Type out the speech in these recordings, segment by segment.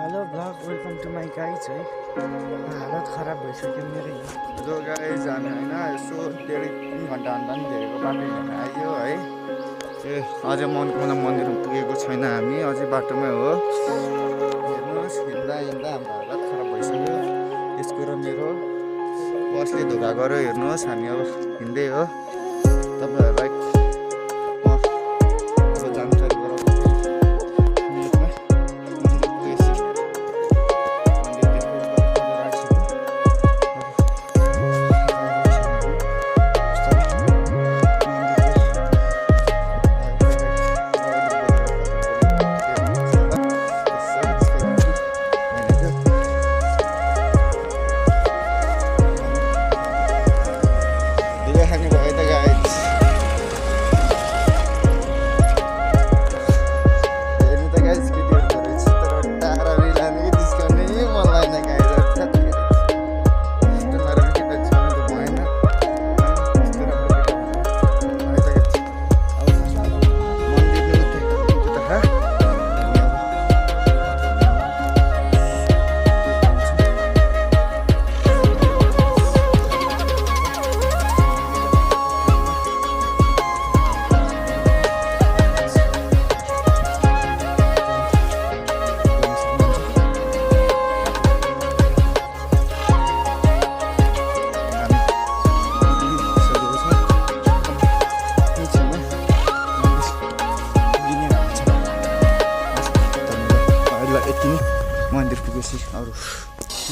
Hello blog welcome to my guys है हालत खराब भइसक्यो मेरो जो गाइज हामी होइन यसो 1.5-3 घन्टा भन्दा पनि धेरैको बाटो हिँडेर आयो है। अझै मनकामना मन्दिर पुगेको छैन हामी, अझै बाटोमै हो। हेर्नुहोस् हिँड्दा हिँड्दा हाम्रो हालत खराब भइसक्यो। यसको र मेरो बसले धोका गर्यो। हेर्नुहोस् हामी अब हिँड्दै हो। तपाईँहरूलाई जानकारी गराउँछु। मन्दिर पुगेपछि अरू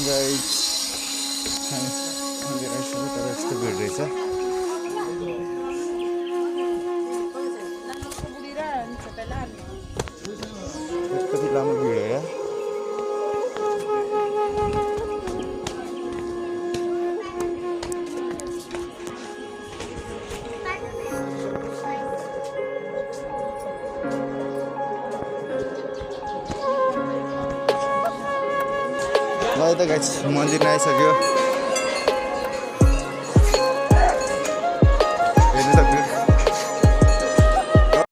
गाइज मन्दिर आइसक्यो तर यस्तो भिड रहेछ। कति लामो भिड हो यार। ल त गाइस मन्दिर आइसक्यो।